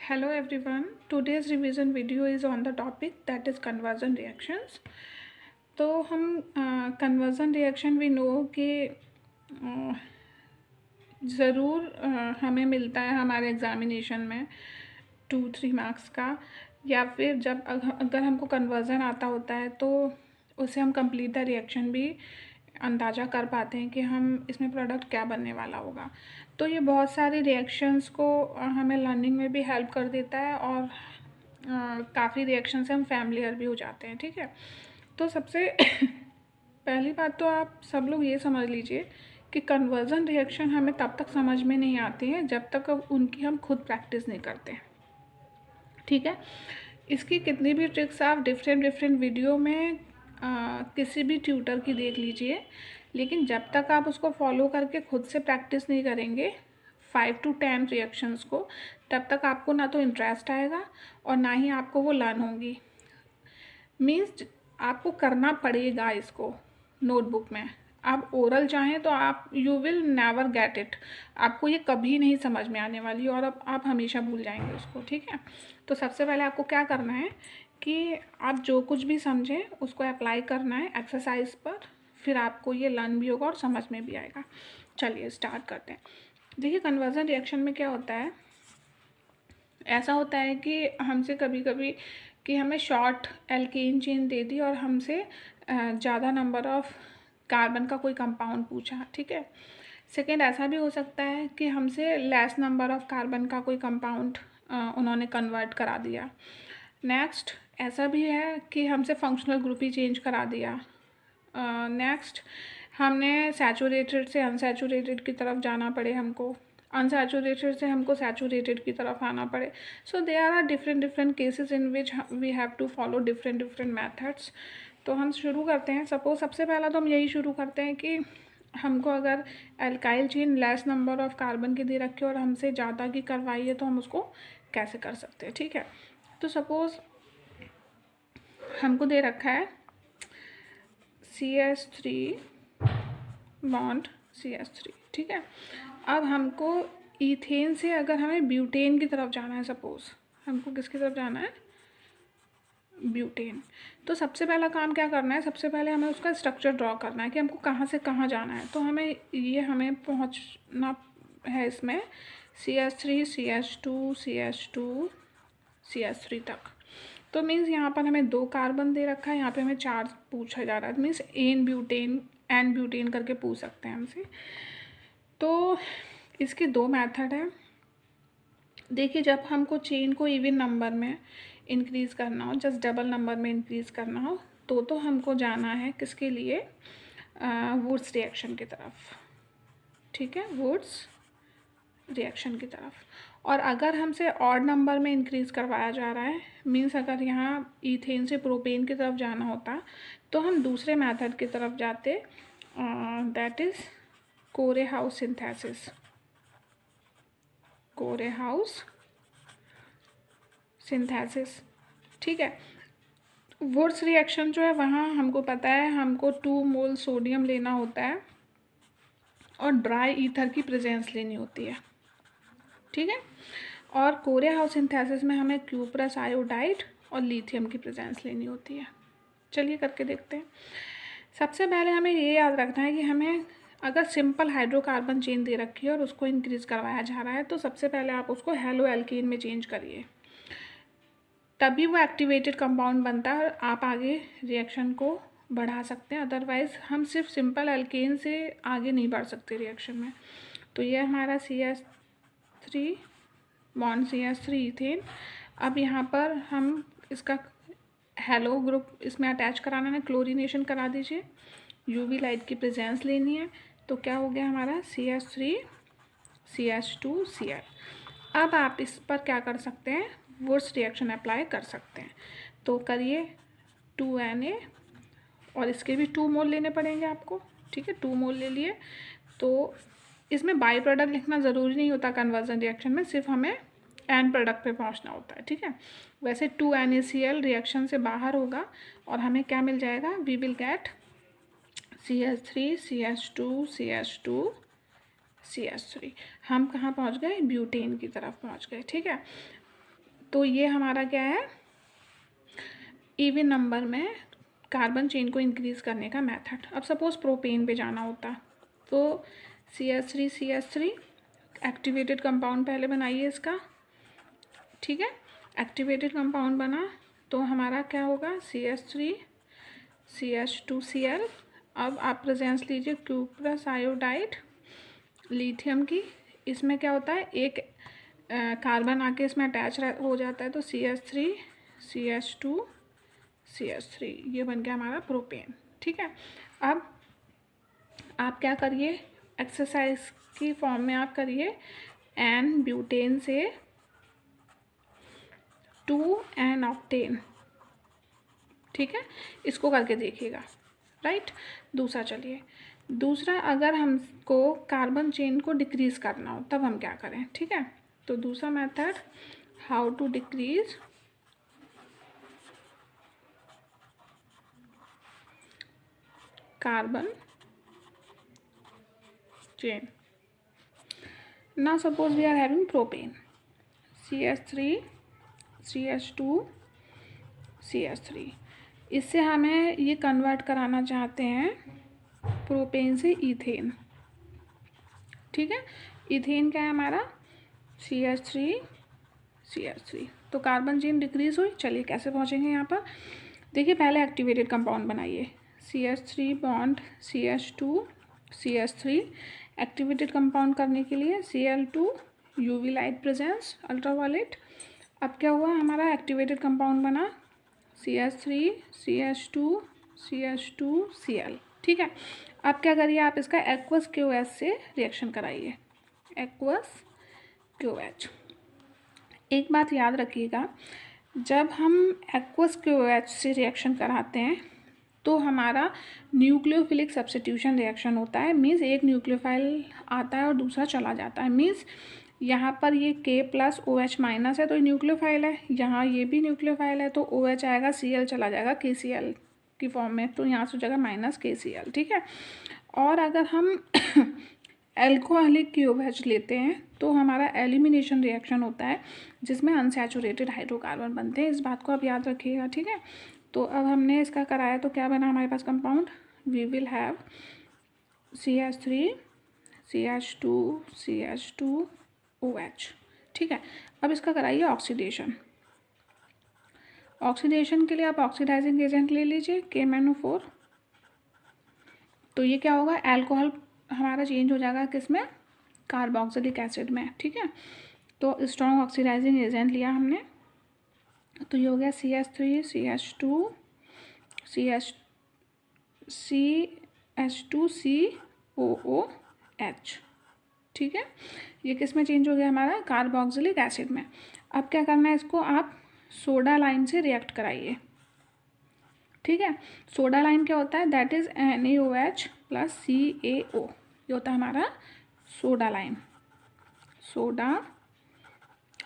Hello everyone. Today's revision video is on the topic that is conversion reactions. तो हम conversion reaction we know कि ज़रूर हमें मिलता है हमारे एग्ज़ामिनेशन में 2-3 मार्क्स का, या फिर जब अगर हमको कन्वर्ज़न आता होता है तो उससे हम कंप्लीट द रिएक्शन भी अंदाज़ा कर पाते हैं कि हम इसमें प्रोडक्ट क्या बनने वाला होगा। तो ये बहुत सारे रिएक्शंस को हमें लर्निंग में भी हेल्प कर देता है और काफ़ी रिएक्शन से हम फैमिलियर भी हो जाते हैं। ठीक है, तो सबसे पहली बात तो आप सब लोग ये समझ लीजिए कि कन्वर्जन रिएक्शन हमें तब तक समझ में नहीं आती है जब तक उनकी हम खुद प्रैक्टिस नहीं करते। ठीक है, इसकी कितनी भी ट्रिक्स आप डिफरेंट वीडियो में किसी भी ट्यूटर की देख लीजिए, लेकिन जब तक आप उसको फॉलो करके खुद से प्रैक्टिस नहीं करेंगे 5 to 10 रिएक्शंस को, तब तक आपको ना तो इंटरेस्ट आएगा और ना ही आपको वो लर्न होंगी। मीन्स आपको करना पड़ेगा इसको नोटबुक में। आप ओरल चाहें तो आप you will never get it, आपको ये कभी नहीं समझ में आने वाली और अब आप हमेशा भूल जाएंगे उसको। ठीक है, तो सबसे पहले आपको क्या करना है कि आप जो कुछ भी समझें उसको अप्लाई करना है एक्सरसाइज पर, फिर आपको ये लर्न भी होगा और समझ में भी आएगा। चलिए स्टार्ट करते हैं। देखिए, कन्वर्जन रिएक्शन में क्या होता है, ऐसा होता है कि हमसे कभी कभी कि हमें शॉर्ट एल्केन चेन दे दी और हमसे ज़्यादा नंबर ऑफ़ कार्बन का कोई कंपाउंड पूछा। ठीक है, सेकेंड ऐसा भी हो सकता है कि हमसे लेस नंबर ऑफ़ कार्बन का कोई कंपाउंड उन्होंने कन्वर्ट करा दिया। नेक्स्ट ऐसा भी है कि हमसे फंक्शनल ग्रुप ही चेंज करा दिया। नेक्स्ट हमने सैचुरेटेड से अनसैचुरेटेड की तरफ जाना पड़े, हमको अनसैचुरेटेड से हमको सैचुरेटेड की तरफ आना पड़े। So there are different cases in which we have to follow different methods. तो हम शुरू करते हैं। सपोज सबसे पहला तो हम यही शुरू करते हैं कि हमको अगर alkyl chain less number of carbon की दे रखी है और हमसे ज़्यादा की करवाई है तो हम उसको कैसे कर सकते हैं। ठीक है, तो सपोज़ हमको दे रखा है CH3 बॉन्ड CH3। ठीक है, अब हमको ईथेन से अगर हमें ब्यूटेन की तरफ जाना है, सपोज़ हमको किसकी तरफ जाना है, ब्यूटेन। तो सबसे पहला काम क्या करना है, सबसे पहले हमें उसका स्ट्रक्चर ड्रॉ करना है कि हमको कहाँ से कहाँ जाना है। तो हमें पहुँचना है इसमें CH3 CH2 CH2 CH3 तक। तो मीन्स यहाँ पर हमें 2 कार्बन दे रखा है, यहाँ पे हमें 4 पूछा जा रहा है। मीन्स एन ब्यूटेन करके पूछ सकते हैं हमसे। तो इसके 2 मेथड हैं। देखिए, जब हमको चेन को इवन नंबर में इंक्रीज़ करना हो, जस्ट डबल नंबर में इंक्रीज़ करना हो, तो हमको जाना है किसके लिए, वुड्स रिएक्शन की तरफ। ठीक है, वुड्स रिएक्शन की तरफ। और अगर हमसे ऑड नंबर में इंक्रीज़ करवाया जा रहा है, मीन्स अगर यहाँ ईथेन से प्रोपेन की तरफ जाना होता तो हम दूसरे मेथड की तरफ जाते, दैट इज़ कोरेहाउस सिंथेसिस। कोरेहाउस सिंथेसिस। ठीक है, वुड्स रिएक्शन जो है वहाँ हमको पता है हमको 2 मोल सोडियम लेना होता है और ड्राई ईथर की प्रेजेंस लेनी होती है। ठीक है, और कोरेहाउस सिंथेसिस में हमें क्यूप्रस आयोडाइड और लिथियम की प्रेजेंस लेनी होती है। चलिए करके देखते हैं। सबसे पहले हमें ये याद रखना है कि हमें अगर सिंपल हाइड्रोकार्बन चेन दे रखी है और उसको इंक्रीज़ करवाया जा रहा है तो सबसे पहले आप उसको हेलो एल्केन में चेंज करिए, तभी वो एक्टिवेटेड कंपाउंड बनता है और आप आगे रिएक्शन को बढ़ा सकते हैं। अदरवाइज़ हम सिर्फ सिंपल एल्केन से आगे नहीं बढ़ सकते रिएक्शन में। तो ये हमारा CH3 बॉन्ड CH3 इथेन। अब यहाँ पर हम इसका हेलो ग्रुप इसमें अटैच कराना है, क्लोरीनेशन करा दीजिए, UV लाइट की प्रेजेंस लेनी है। तो क्या हो गया हमारा CH3 CH2 Cl। अब आप इस पर क्या कर सकते हैं, वुड्स रिएक्शन अप्लाई कर सकते हैं। तो करिए 2Na, और इसके भी 2 मोल लेने पड़ेंगे आपको। ठीक है, 2 मोल ले लिए। तो इसमें बाई प्रोडक्ट लिखना ज़रूरी नहीं होता कन्वर्जन रिएक्शन में, सिर्फ हमें एंड प्रोडक्ट पे पहुंचना होता है। ठीक है, वैसे 2NaCl रिएक्शन से बाहर होगा और हमें क्या मिल जाएगा, we will get CH3 CH2 CH2 CH3। हम कहाँ पहुँच गए, ब्यूटेन की तरफ पहुँच गए। ठीक है, तो ये हमारा क्या है, इवन नंबर में कार्बन चेन को इंक्रीज़ करने का मेथड। अब सपोज़ प्रोपेन पे जाना होता तो CH3 एक्टिवेटेड कंपाउंड पहले बनाइए इसका, ठीक है। एक्टिवेटेड कंपाउंड बना तो हमारा क्या होगा, CH3 CH2Cl। अब आप प्रेजेंस लीजिए क्यूप्रस आयोडाइड लिथियम की, इसमें क्या होता है, एक कार्बन आके इसमें अटैच हो जाता है तो CH3 CH2CH3 ये बन गया हमारा प्रोपेन, ठीक है। अब आप क्या करिए, एक्सरसाइज की फॉर्म में आप करिए एन ब्यूटेन से 2N ऑक्टेन, ठीक है, इसको करके देखिएगा, राइट। दूसरा चलिए, दूसरा अगर हमको कार्बन चेन को डिक्रीज़ करना हो तब हम क्या करें, ठीक है। तो दूसरा method, how to decrease carbon chain. now suppose we are having propane CH3 CH2 CH3, इससे हमें ये कन्वर्ट कराना चाहते हैं प्रोपेन से इथेन, ठीक है। इथेन क्या है हमारा, CH3 CH3। तो कार्बन चेन डिक्रीज हुई। चलिए कैसे पहुँचेंगे यहाँ पर, देखिए पहले एक्टिवेटेड कंपाउंड बनाइए, CH3 bond CH2 CH3। Activated compound करने के लिए Cl2 UV light presence ultraviolet. अब क्या हुआ, हमारा एक्टिवेटेड कंपाउंड बना CH3 CH2 CH2Cl, ठीक है। अब क्या करिए, आप इसका एक्वस QH से रिएक्शन कराइए, एक्वस QH। एक बात याद रखिएगा, जब हम एक्वस QH से रिएक्शन कराते हैं तो हमारा न्यूक्लियोफिलिक सब्स्टिट्यूशन रिएक्शन होता है। मीन्स एक न्यूक्लियोफाइल आता है और दूसरा चला जाता है। मीन्स यहाँ पर ये K+OH- है तो ये न्यूक्लियोफाइल है, यहाँ ये भी न्यूक्लियोफाइल है तो OH आएगा, Cl चला जाएगा KCl की फॉर्म में, तो यहाँ से हो जाएगा -KCl, ठीक है। और अगर हम एल्कोहलिक QH लेते हैं तो हमारा एलिमिनेशन रिएक्शन होता है जिसमें अनसैचुरेटेड हाइड्रोकार्बन बनते हैं। इस बात को आप याद रखिएगा, ठीक है। तो अब हमने इसका कराया तो क्या बना हमारे पास compound, we will have CH3 CH2 CH2OH, ठीक है। अब इसका कराइए ऑक्सीडेशन। ऑक्सीडेशन के लिए आप ऑक्सीडाइजिंग एजेंट ले लीजिए KMnO4। तो ये क्या होगा, अल्कोहल हमारा चेंज हो जाएगा किस में, कार्बोक्सिलिक एसिड में, ठीक है। तो स्ट्रॉन्ग ऑक्सीडाइजिंग एजेंट लिया हमने, तो ये हो गया CH3 CH2 CH2COOH, ठीक है। ये किस में चेंज हो गया हमारा, कार्बोक्सिलिक एसिड में। अब क्या करना है, इसको आप सोडा लाइम से रिएक्ट कराइए, ठीक है। सोडा लाइम क्या होता है, दैट इज़ NaOH + CaO, ये होता है हमारा सोडा लाइम, सोडा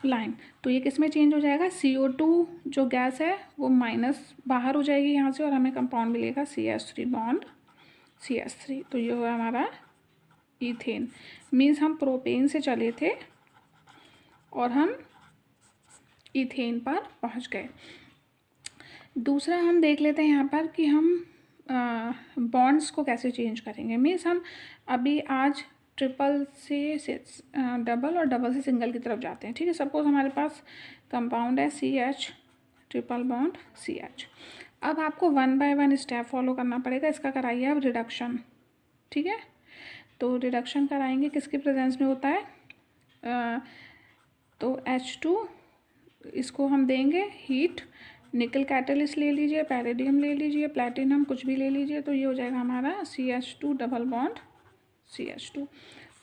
लाइम। तो ये किस में चेंज हो जाएगा, CO2 जो गैस है वो माइनस बाहर हो जाएगी यहाँ से और हमें कंपाउंड मिलेगा CH3 बॉन्ड CH3। तो ये हुआ हमारा इथेन। मीन्स हम प्रोपेन से चले थे और हम इथेन पर पहुँच गए। दूसरा हम देख लेते हैं यहाँ पर कि हम बॉन्ड्स को कैसे चेंज करेंगे। मीन्स हम अभी आज ट्रिपल से डबल और डबल से सिंगल की तरफ जाते हैं, ठीक है। सपोज हमारे पास कंपाउंड है CH ट्रिपल बॉन्ड CH। अब आपको 1 बाय 1 स्टेप फॉलो करना पड़ेगा। इसका कराइए अब रिडक्शन, ठीक है। तो रिडक्शन कराएंगे, किसके प्रेजेंस में होता है, तो H2, इसको हम देंगे हीट, निकल कैटलिस्ट ले लीजिए, पैलेडियम ले लीजिए, प्लैटिनम कुछ भी ले लीजिए, तो ये हो जाएगा हमारा CH2 डबल बॉन्ड CH2।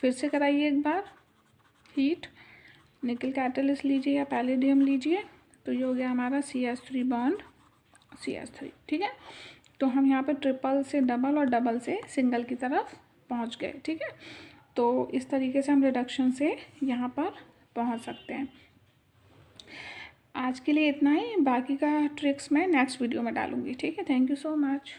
फिर से कराइए एक बार हीट, निकल कैटलिस्ट लीजिए या पैलेडियम लीजिए, तो ये हो गया हमारा CH3 बॉन्ड CH3, ठीक है। तो हम यहाँ पे ट्रिपल से डबल और डबल से सिंगल की तरफ पहुँच गए, ठीक है। तो इस तरीके से हम रिडक्शन से यहाँ पर पहुँच सकते हैं। आज के लिए इतना ही, बाकी का ट्रिक्स मैं नेक्स्ट वीडियो में डालूँगी, ठीक है। Thank you so much.